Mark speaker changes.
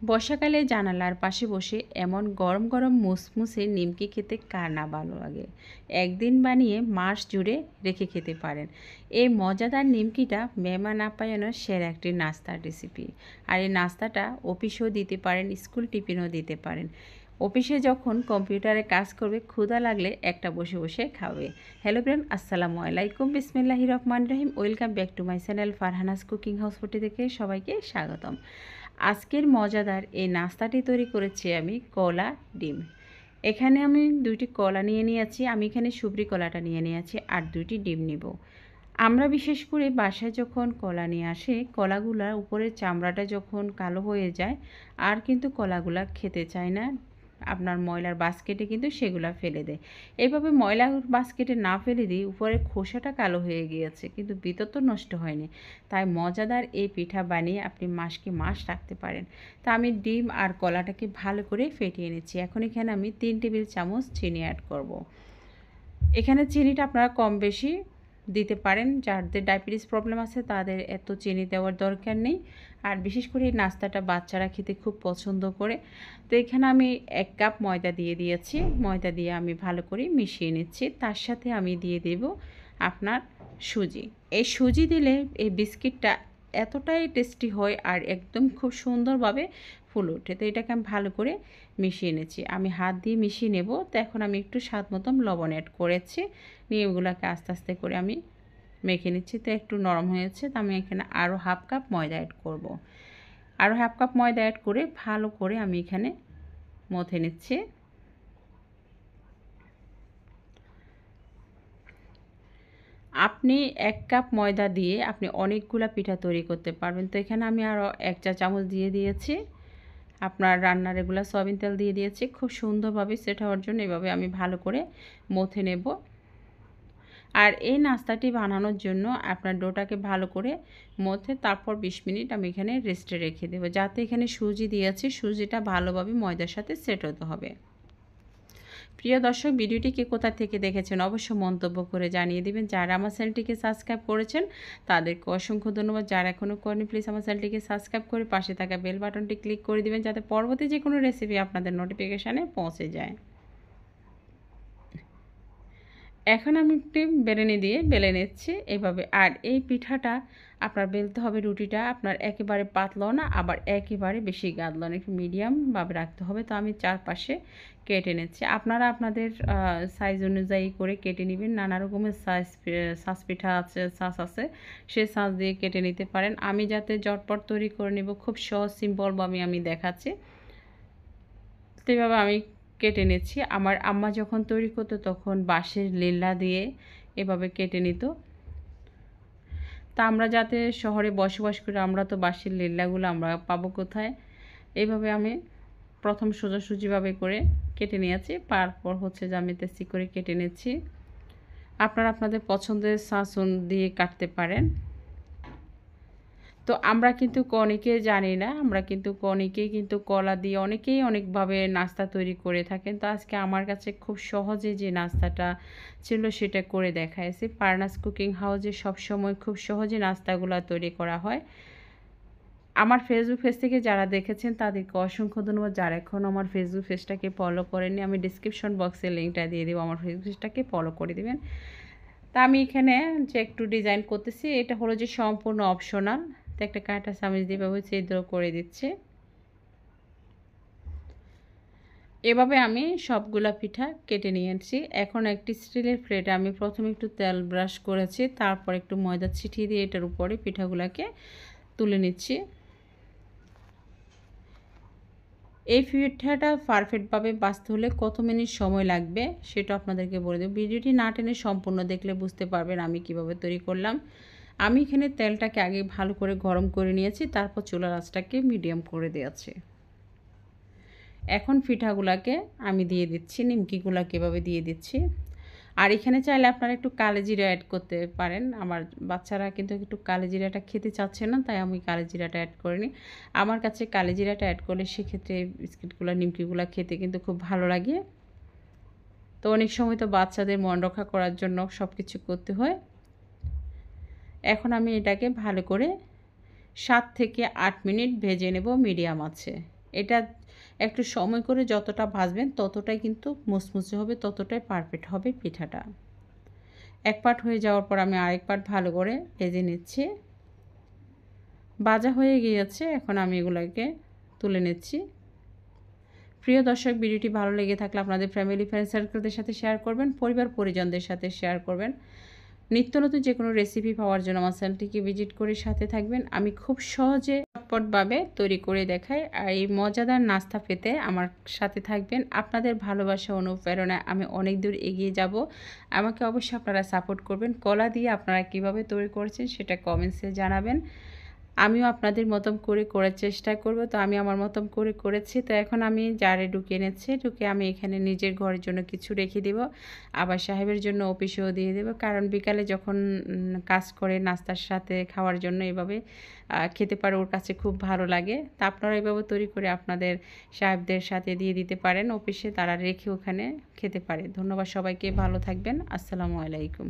Speaker 1: বর্ষাকালে জানালার পাশে বসে এমন গরম গরম মুসমুসে নিমকি খেতে কার না ভালো লাগে। একদিন বানিয়ে মাস জুড়ে রেখে খেতে পারেন। এই মজাদার নিমকিটা মেহমান আপ্যায়নের সেরা একটি নাস্তার রেসিপি। আর এই নাস্তাটা অফিসেও দিতে পারেন, স্কুল টিফিনও দিতে পারেন। অফিসে যখন কম্পিউটারে কাজ করবে, ক্ষুধা লাগলে একটা বসে বসে খাবে। হ্যালো ফ্রেন্ড, আসসালামু আলাইকুম, বিসমিল্লাহির রহমানির রহিম। Welcome back to my channel Farhana's cooking house forty থেকে সবাইকে স্বাগতম। আজকের মজাদার এই নাস্তাটি তৈরি করেছি আমি কলা ডিম। এখানে আমি 2টি কলা নিয়ে নিয়েছি, আমি এখানে সুবরি কলাটা নিয়ে নিয়েছি, আর 2টি ডিম নিব। আমরা বিশেষ করে বাসায় যখন কলা নিয়ে আসে, কলাগুলার উপরের চামড়াটা যখন কালো হয়ে যায় আর কিন্তু কলাগুলা খেতে চায় না, আপনার ময়লার বাস্কেটে কিন্তু সেগুলা ফেলে দেয়। এইভাবে ময়লার বাস্কেটে না ফেলে দিই, উপরের খোসাটা কালো হয়ে গিয়েছে কিন্তু ভিতর তো নষ্ট হয়নি। তাই মজাদার এই পিঠা বানিয়ে আপনি মাসকে মাস রাখতে পারেন। তা আমি ডিম আর কলাটাকে ভালো করে ফেটিয়ে নিচ্ছি। এখন এখানে আমি 3 টেবিল চামচ চিনি অ্যাড করব। এখানে চিনিটা আপনারা কম বেশি দিতে পারেন। যাদের ডায়াবেটিস প্রবলেম আছে তাদের এত চিনি দেওয়ার দরকার নেই। আর বিশেষ করে এই নাস্তাটা বাচ্চারা খেতে খুব পছন্দ করে। তো এখানে আমি 1 কাপ ময়দা দিয়ে দিয়েছি। ময়দা দিয়ে আমি ভালো করে মিশিয়ে নিচ্ছি। তার সাথে আমি দিয়ে দেব আপনার সুজি। এই সুজি দিলে এই বিস্কিটটা এতটাই টেস্টি হয় আর একদম খুব সুন্দরভাবে ফুলে ওঠে। তো এটাকে আমি ভালো করে মিশিয়ে নিচ্ছি। আমি হাত দিয়ে মিশিয়ে নেব। তো এখন আমি একটু স্বাদ মতন লবণ অ্যাড করেছি, নিয়ে এগুলোকে আস্তে আস্তে করে আমি মেখে নিচ্ছি। তো একটু নরম হয়েছে, তো আমি এখানে আরও হাফ কাপ ময়দা অ্যাড করব। আরও হাফ কাপ ময়দা অ্যাড করে ভালো করে আমি এখানে মথে নিচ্ছি। আপনি 1 কাপ ময়দা দিয়ে আপনি অনেকগুলা পিঠা তৈরি করতে পারবেন। তো এখানে আমি আরও 1 চা চামচ দিয়ে দিয়েছি আপনার রান্নার রেগুলার সয়াবিন তেল দিয়ে দিয়েছি। খুব সুন্দরভাবে সেট হওয়ার জন্য এভাবে আমি ভালো করে মথে নেব। আর এই নাস্তাটি বানানোর জন্য আপনার ডোটাকে ভালো করে মথে তারপর 20 মিনিট আমি এখানে রেস্টে রেখে দেবো, যাতে এখানে সুজি দিয়েছি সুজিটা ভালোভাবে ময়দার সাথে সেট হতে হবে। প্রিয় দর্শক, ভিডিওটি কে কোথা থেকে দেখেছেন অবশ্যই মন্তব্য করে জানিয়ে দিবেন। যারা আমার চ্যানেলটিকে সাবস্ক্রাইব করেছেন তাদেরকে অসংখ্য ধন্যবাদ। যারা এখনও করেনি প্লিজ আমার চ্যানেলটিকে সাবস্ক্রাইব করে পাশে থাকা বেল বাটনটি ক্লিক করে দিবেন, যাতে পরবর্তী যে কোনো রেসিপি আপনাদের নোটিফিকেশানে পৌঁছে যায়। এখন আমি একটি বেলুনি দিয়ে বেলে নিচ্ছি এভাবে। আর এই পিঠাটা আপনার বেলতে হবে, রুটিটা আপনার একেবারে পাতলাও না আবার একেবারে বেশি গাঢ়ও না, একটু মিডিয়ামভাবে রাখতে হবে। তো আমি চারপাশে কেটে নিচ্ছি। আপনারা আপনাদের সাইজ অনুযায়ী করে কেটে নেবেন। নানা রকমের সাজ পিঠা আছে, সাজ আছে, সেই সাজ দিয়ে কেটে নিতে পারেন। আমি যাতে ঝটপট তৈরি করে নেব, খুব সহজ সিম্পলভাবে আমি দেখাচ্ছি। তো এইভাবে আমি কেটে নিচ্ছি। আমার আম্মা যখন তৈরি করতো তখন বাঁশের লেল্লা দিয়ে এভাবে কেটে নিত। তা আমরা যাতে শহরে বসবাস করি, আমরা তো বাঁশের লেল্লাগুলো আমরা পাবো কোথায়। এইভাবে আমি প্রথম সোজাসুজিভাবে করে কেটে নিয়েছি, তারপর হচ্ছে যে আমি তেসি করে কেটে নিচ্ছি। আপনারা আপনাদের পছন্দের সাঁচন দিয়ে কাটতে পারেন। তো আমরা কিন্তু অনেকে জানি না, আমরা কিন্তু অনেকেই কিন্তু কলা দিয়ে অনেকেই অনেকভাবে নাস্তা তৈরি করে থাকেন। তো আজকে আমার কাছে খুব সহজে যে নাস্তাটা ছিল সেটা করে দেখাইছি। ফারহানাস কুকিং হাউসে সবসময় খুব সহজে নাস্তাগুলো তৈরি করা হয়। আমার ফেসবুক পেজ থেকে যারা দেখেছেন তাদেরকে অসংখ্য ধন্যবাদ। যারা এখন আমার ফেসবুক পেজটাকে ফলো করেননি, আমি ডিসক্রিপশন বক্সে লিঙ্কটা দিয়ে দেবো, আমার ফেসবুক পেজটাকে ফলো করে দেবেন। তা আমি এখানে যে একটু ডিজাইন করতেছি, এটা হলো যে সম্পূর্ণ অপশনাল। তো একটা কাঁটা চামচ দিয়ে এভাবে ছিদ্র করে দিচ্ছি। এভাবে আমি সবগুলা পিঠা কেটে নিয়েছি। এখন একটি স্টিলের প্লেটে আমি প্রথমে একটু তেল ব্রাশ করেছি, তারপর একটু ময়দা ছিটিয়ে দিয়ে এটার উপরে পিঠাগুলোকে তুলে নিচ্ছি। এই পিঠাটা পারফেক্টভাবে বাছতে হলে কত মিনিট সময় লাগবে সেটা আপনাদেরকে বলে দেব। ভিডিওটি না টেনে সম্পূর্ণ দেখলে বুঝতে পারবেন আমি কিভাবে তৈরি করলাম। আমি এখানে তেলটাকে আগে ভালো করে গরম করে নিয়েছি, তারপর চুলার আঁচটাকে মিডিয়াম করে দিয়েছি। এখন পিঠাগুলোকে আমি দিয়ে দিচ্ছি, নিমকিগুলোকে এভাবে দিয়ে দিচ্ছি। আর এখানে চাইলে আপনারা একটু কালোজিরা অ্যাড করতে পারেন। আমার বাচ্চারা কিন্তু একটু কালোজিরাটা খেতে চাচ্ছে না, তাই আমি কালোজিরাটা অ্যাড করিনি। আমার কাছে কালোজিরাটা অ্যাড করলে সেক্ষেত্রে বিস্কিটগুলো নিমকিগুলো খেতে কিন্তু খুব ভালো লাগে। তো অনেক সময় তো বাচ্চাদের মন রক্ষা করার জন্য সব কিছু করতে হয়। এখন আমি এটাকে ভালো করে 7 থেকে 8 মিনিট ভেজে নেব মিডিয়াম আছে। এটা একটু সময় করে যতটা ভাজবেন ততটাই কিন্তু মুচমুচে হবে, ততটাই পারফেক্ট হবে পিঠাটা। এক পাট হয়ে যাওয়ার পর আমি আরেক পাট ভালো করে ভেজে নিচ্ছি। ভাজা হয়ে গিয়েছে, এখন আমি এগুলোকে তুলে নিচ্ছি। প্রিয় দর্শক, ভিডিওটি ভালো লেগে থাকলে আপনাদের ফ্যামিলি ফ্রেন্ড সার্কেলদের সাথে শেয়ার করবেন, পরিবার পরিজনদের সাথে শেয়ার করবেন। নিত্য নতুন যে কোনো রেসিপি পাওয়ার জন্য আমার চ্যানেলটিকে ভিজিট করে সাথে থাকবেন। আমি খুব সহজে চটপটভাবে তৈরি করে দেখাই, আর এই মজাদার নাস্তা পেতে আমার সাথে থাকবেন। আপনাদের ভালোবাসা অনুপ্রেরণায় আমি অনেক দূর এগিয়ে যাব। আমাকে অবশ্যই আপনারা সাপোর্ট করবেন। কলা দিয়ে আপনারা কিভাবে তৈরি করেছেন সেটা কমেন্টসে জানাবেন। আমিও আপনাদের মতন করে করার চেষ্টা করব। তো আমি আমার মতন করে করেছি। তো এখন আমি জারে ঢুকিয়ে নিচ্ছি। ঢুকে আমি এখানে নিজের ঘরের জন্য কিছু রেখে দেব, আবার সাহেবের জন্য অফিসেও দিয়ে দেব। কারণ বিকালে যখন কাজ করে নাস্তার সাথে খাওয়ার জন্য এভাবে খেতে পারে, ওর কাছে খুব ভালো লাগে। তা আপনারা এভাবে তৈরি করে আপনাদের সাহেবদের সাথে দিয়ে দিতে পারেন অফিসে, তারা রেখে ওখানে খেতে পারে। ধন্যবাদ সবাইকে, ভালো থাকবেন। আসসালামু আলাইকুম।